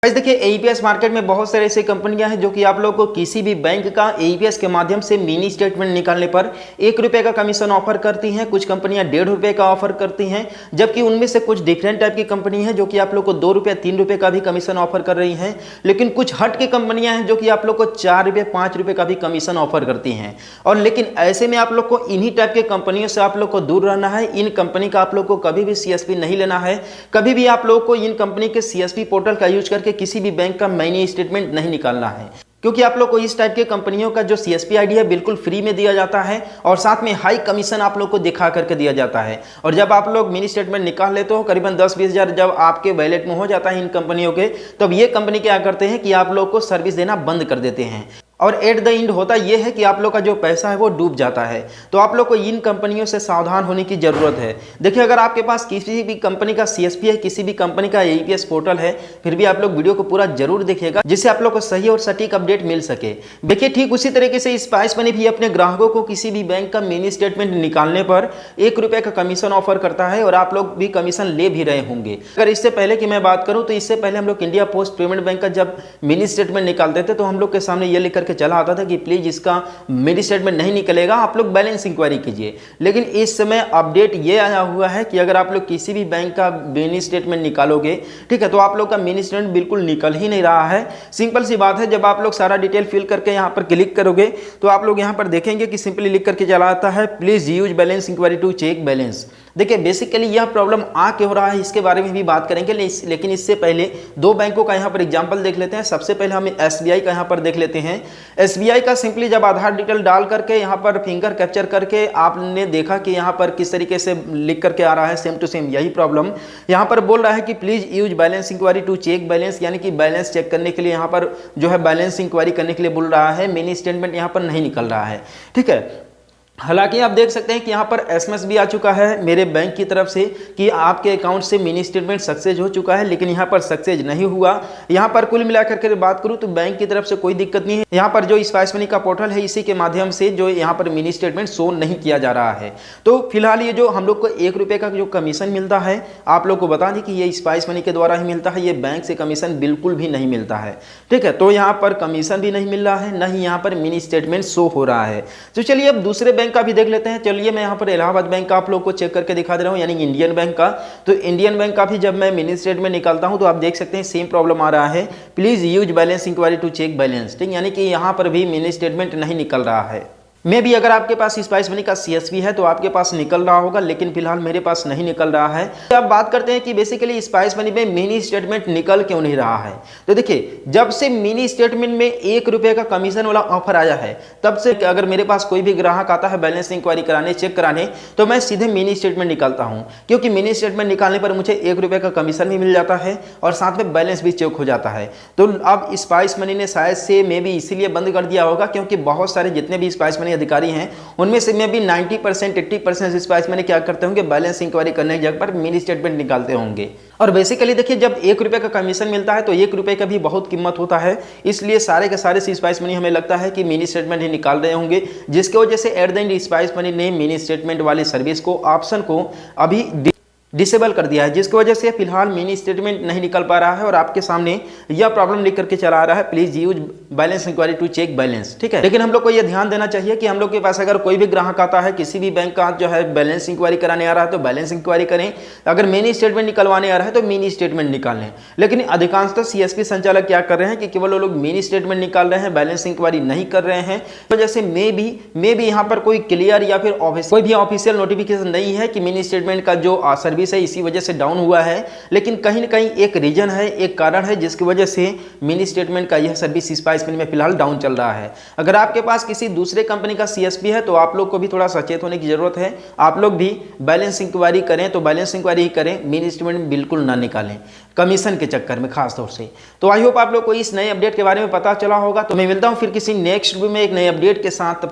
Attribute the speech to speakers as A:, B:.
A: Guys देखिए AEPS market में बहुत सारे ऐसी कंपनियां हैं जो कि आप लोगों को किसी भी बैंक का एईपीएस के माध्यम से मिनी स्टेटमेंट निकालने पर 1 रुपये का कमीशन ऑफर करती हैं। कुछ कंपनियां 1.5 रुपये का ऑफर करती हैं, जबकि उनमें से कुछ डिफरेंट टाइप की कंपनी है जो कि आप लोग को 2 रुपये 3 रुपये का भी कमीशन ऑफर कर रही हैं। लेकिन कुछ हट की कंपनियां हैं जो कि आप लोग को 4 रुपये 5 रुपये का भी कमीशन ऑफर करती हैं। और लेकिन ऐसे में आप लोग को इन्हीं टाइप के कंपनियों से आप लोग को दूर रहना है। इन कंपनी का आप लोग को कभी भी सीएसपी नहीं लेना है। कभी भी आप लोग को इन कंपनी के सीएसपी पोर्टल का यूज करके किसी भी बैंक का मिनी स्टेटमेंट नहीं निकालना है, क्योंकि आप लोग को इस टाइप के कंपनियों का जो सीएसपी आईडी है बिल्कुल फ्री में दिया जाता है और साथ में हाई कमीशन आप लोग को दिखा करके दिया जाता है। और जब आप लोग मिनी स्टेटमेंट निकाल लेते हो करीबन 10-20 हज़ार जब आपके वैलेट में हो जाता है इन कंपनियों के, तब ये कंपनी क्या करते हैं कि आप लोग को सर्विस देना बंद कर देते हैं और एट द एंड होता यह है कि आप लोग का जो पैसा है वो डूब जाता है। तो आप लोग को इन कंपनियों से सावधान होने की जरूरत है। देखिए अगर आपके पास किसी भी कंपनी का सीएसपी है, किसी भी कंपनी का एईपीएस पोर्टल है, फिर भी आप लोग वीडियो को पूरा जरूर देखिएगा जिससे आप लोग को सही और सटीक अपडेट मिल सके। देखिए ठीक उसी तरीके से स्पाइस मनी भी अपने ग्राहकों को किसी भी बैंक का मिनी स्टेटमेंट निकालने पर 1 रुपये का कमीशन ऑफर करता है और आप लोग भी कमीशन ले भी रहे होंगे। अगर इससे पहले की मैं बात करूं तो इससे पहले हम लोग इंडिया पोस्ट पेमेंट बैंक का जब मिनी स्टेटमेंट निकालते थे तो हम लोग के सामने ये लिख करके चला आता था कि प्लीज इसका मिनी स्टेटमेंट नहीं निकलेगा, आप लोग बैलेंस इंक्वायरी कीजिए। लेकिन इस समय अपडेट ये आया हुआ है कि अगर आप लोग किसी भी बैंक का मिनी स्टेटमेंट निकालोगे, ठीक है, तो आप लोग का मिनी स्टेटमेंट बिल्कुल निकल ही नहीं रहा है। सिंपल सी बात है, जब आप लोग सारा डिटेल फिल करके यहाँ पर क्लिक करोगे तो आप लोग यहाँ पर देखेंगे कि सिंपली लिख करके चला आता है please use balance enquiry to check balance. देखिए बेसिकली यह प्रॉब्लम आ क्यों रहा है इसके बारे में भी बात करेंगे, लेकिन इससे पहले 2 बैंकों का यहाँ पर एग्जांपल देख लेते हैं। सबसे पहले हम एसबीआई का यहाँ पर देख लेते हैं। एसबीआई का सिंपली जब आधार डिटेल डाल करके यहाँ पर फिंगर कैप्चर करके आपने देखा कि यहाँ पर किस तरीके से लिख करके आ रहा है सेम टू सेम यही प्रॉब्लम यहाँ पर बोल रहा है कि please use balance enquiry to check balance, यानी कि बैलेंस चेक करने के लिए यहाँ पर जो है बैलेंस इंक्वायरी करने के लिए बोल रहा है। मिनी स्टेटमेंट यहाँ पर नहीं निकल रहा है, ठीक है। हालांकि आप देख सकते हैं कि यहाँ पर एसएमएस भी आ चुका है मेरे बैंक की तरफ से कि आपके अकाउंट से मिनी स्टेटमेंट सक्सेस हो चुका है, लेकिन यहाँ पर सक्सेस नहीं हुआ। यहाँ पर कुल मिलाकर के बात करूँ तो बैंक की तरफ से कोई दिक्कत नहीं है। यहाँ पर जो स्पाइस मनी का पोर्टल है इसी के माध्यम से जो यहाँ पर मिनी स्टेटमेंट शो नहीं किया जा रहा है। तो फिलहाल ये जो हम लोग को 1 रुपये का जो कमीशन मिलता है, आप लोग को बता दें कि ये स्पाइस मनी के द्वारा ही मिलता है, ये बैंक से कमीशन बिल्कुल भी नहीं मिलता है, ठीक है। तो यहाँ पर कमीशन भी नहीं मिल रहा है, न ही यहाँ पर मिनी स्टेटमेंट शो हो रहा है। तो चलिए अब दूसरे बैंक का भी देख लेते हैं। चलिए मैं यहाँ पर इलाहाबाद बैंक का आप लोग को चेक करके दिखा दे रहा हूँ, यानी इंडियन बैंक का। तो इंडियन बैंक का भी जब मैं मिनी स्टेटमेंट निकालता हूँ तो आप देख सकते हैं सेम प्रॉब्लम आ रहा है, please use balance enquiry to check balance, ठीक, यानी कि यहाँ पर भी मिनी स्टेटमेंट नहीं निकल रहा है। मे भी अगर आपके पास स्पाइस मनी का सीएसपी है तो आपके पास निकल रहा होगा, लेकिन फिलहाल मेरे पास नहीं निकल रहा है। तो अब बात करते हैं कि बेसिकली स्पाइस मनी में मिनी स्टेटमेंट निकल क्यों नहीं रहा है। तो देखिए जब से मिनी स्टेटमेंट में 1 रुपये का कमीशन वाला ऑफर आया है तब से अगर मेरे पास कोई भी ग्राहक आता है बैलेंस इंक्वायरी कराने, चेक कराने, तो मैं सीधे मिनी स्टेटमेंट निकालता हूँ, क्योंकि मिनी स्टेटमेंट निकालने पर मुझे 1 रुपये का कमीशन भी मिल जाता है और साथ में बैलेंस भी चेक हो जाता है। तो अब स्पाइस मनी ने शायद से मे भी इसीलिए बंद कर दिया होगा क्योंकि बहुत सारे जितने भी स्पाइस मनी अधिकारी हैं उनमें से में भी 90% 80% स्पाइस मनी क्या करते होंगे, बैलेंस इंक्वायरी करने की जगह पर मिनी स्टेटमेंट निकालते होंगे। और बेसिकली देखिए जब 1 रुपये का कमीशन मिलता है तो 1 रुपये का भी बहुत कीमत होता है, इसलिए सारे के सारे स्पाइस मनी हमें लगता है कि मिनी स्टेटमेंट ही निकाल रहे होंगे, जिसकी वजह से at the end spice money ने मिनी स्टेटमेंट वाली सर्विस को, ऑप्शन को अभी डिसेबल कर दिया है, जिसकी वजह से फिलहाल मिनी स्टेटमेंट नहीं निकल पा रहा है और आपके सामने यह प्रॉब्लम लिख करके चला आ रहा है please use balance enquiry to check balance, ठीक है। लेकिन हम लोग को यह ध्यान देना चाहिए कि हम लोग के पास अगर कोई भी ग्राहक आता है किसी भी बैंक का जो है बैलेंस इंक्वायरी कराने आ रहा है तो बैलेंस इंक्वायरी करें, अगर मिनी स्टेटमेंट निकलवाने आ रहा है तो मिनी स्टेटमेंट निकालें। लेकिन अधिकांशतः सीएसपी संचालक क्या कर रहे हैं कि केवल वो लोग मिनी स्टेटमेंट निकाल रहे हैं, बैलेंस इंक्वायरी नहीं कर रहे हैं। तो जैसे मे भी यहाँ पर कोई क्लियर या फिर कोई भी ऑफिशियल नोटिफिकेशन नहीं है कि मिनी स्टेटमेंट का जो सर्विस है इसी वजह से डाउन हुआ है, लेकिन कहीं ना कहीं एक रीजन है, एक कारण है जिसकी वजह से मिनी स्टेटमेंट का यह सर्विस स्पाइस मनी में फिलहाल डाउन चल रहा है। अगर आपके पास किसी दूसरे कंपनी का सीएसपी है तो आप लोग को भी थोड़ा सचेत होने की जरूरत है। आप लोग भी बैलेंस इंक्वायरी करें तो बैलेंस इंक्वायरी ही करें, मिनी स्टेटमेंट बिल्कुल ना निकालें कमीशन के चक्कर में खास तौर से। तो आई होप आप लोग को इस नए अपडेट के बारे में पता चला होगा। तो मैं मिलता हूं फिर किसी नेक्स्ट वीडियो में एक नए अपडेट के साथ।